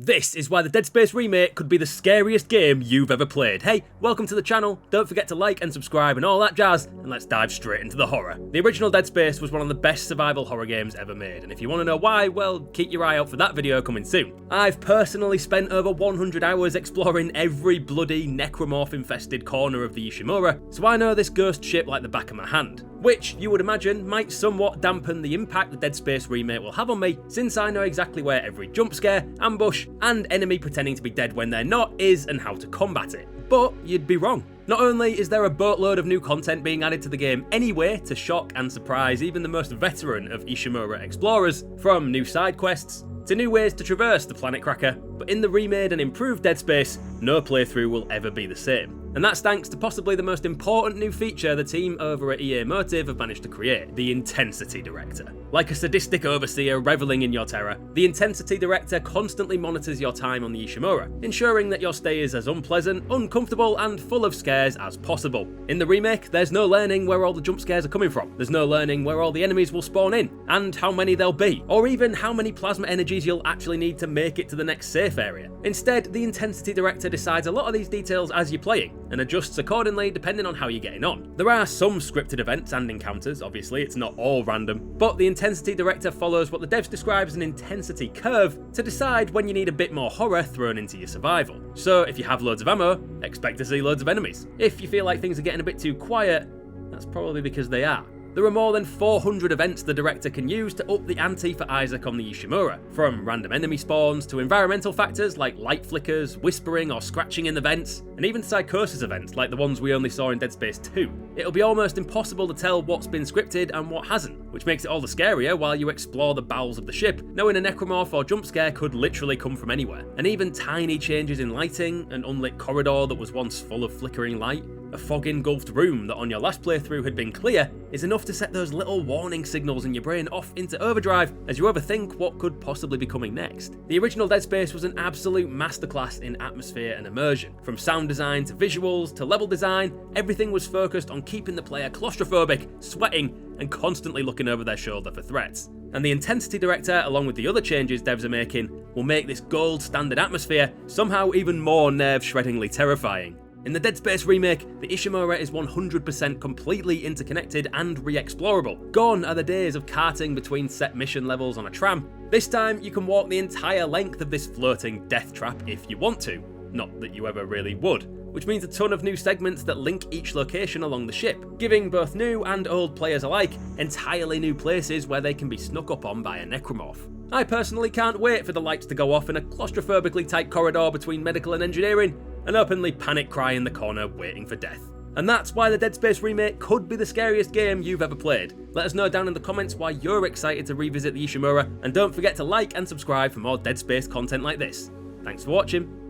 This is why the Dead Space Remake could be the scariest game you've ever played. Hey, welcome to the channel, don't forget to like and subscribe and all that jazz, and let's dive straight into the horror. The original Dead Space was one of the best survival horror games ever made, and if you want to know why, well, keep your eye out for that video coming soon. I've personally spent over 100 hours exploring every bloody necromorph-infested corner of the Ishimura, so I know this ghost ship like the back of my hand. Which, you would imagine, might somewhat dampen the impact the Dead Space Remake will have on me, since I know exactly where every jump scare, ambush, and enemy pretending to be dead when they're not is and how to combat it. But you'd be wrong. Not only is there a boatload of new content being added to the game anyway to shock and surprise even the most veteran of Ishimura explorers, from new side quests to new ways to traverse the planet Cracker, but in the remade and improved Dead Space, no playthrough will ever be the same. And that's thanks to possibly the most important new feature the team over at EA Motive have managed to create, the Intensity Director. Like a sadistic overseer reveling in your terror, the Intensity Director constantly monitors your time on the Ishimura, ensuring that your stay is as unpleasant, uncomfortable, and full of scares as possible. In the remake, there's no learning where all the jump scares are coming from, there's no learning where all the enemies will spawn in, and how many there'll be, or even how many plasma energies you'll actually need to make it to the next safe area. Instead, the Intensity Director decides a lot of these details as you're playing, and adjusts accordingly depending on how you're getting on. There are some scripted events and encounters, obviously, it's not all random, but the Intensity Director follows what the devs describe as an intensity curve to decide when you need a bit more horror thrown into your survival. So if you have loads of ammo, expect to see loads of enemies. If you feel like things are getting a bit too quiet, that's probably because they are. There are more than 400 events the director can use to up the ante for Isaac on the Ishimura, from random enemy spawns to environmental factors like light flickers, whispering or scratching in the vents, and even psychosis events like the ones we only saw in Dead Space 2. It'll be almost impossible to tell what's been scripted and what hasn't, which makes it all the scarier while you explore the bowels of the ship, knowing a necromorph or jump scare could literally come from anywhere. And even tiny changes in lighting, an unlit corridor that was once full of flickering light, a fog-engulfed room that on your last playthrough had been clear, is enough to set those little warning signals in your brain off into overdrive as you overthink what could possibly be coming next. The original Dead Space was an absolute masterclass in atmosphere and immersion. From sound design to visuals to level design, everything was focused on keeping the player claustrophobic, sweating, and constantly looking over their shoulder for threats. And the Intensity Director, along with the other changes devs are making, will make this gold standard atmosphere somehow even more nerve-shreddingly terrifying. In the Dead Space Remake, the Ishimura is 100% completely interconnected and re-explorable. Gone are the days of carting between set mission levels on a tram. This time, you can walk the entire length of this floating death trap if you want to. Not that you ever really would. Which means a ton of new segments that link each location along the ship, giving both new and old players alike entirely new places where they can be snuck up on by a necromorph. I personally can't wait for the lights to go off in a claustrophobically tight corridor between medical and engineering, and openly panic cry in the corner waiting for death. And that's why the Dead Space Remake could be the scariest game you've ever played. Let us know down in the comments why you're excited to revisit the Ishimura, and don't forget to like and subscribe for more Dead Space content like this. Thanks for watching.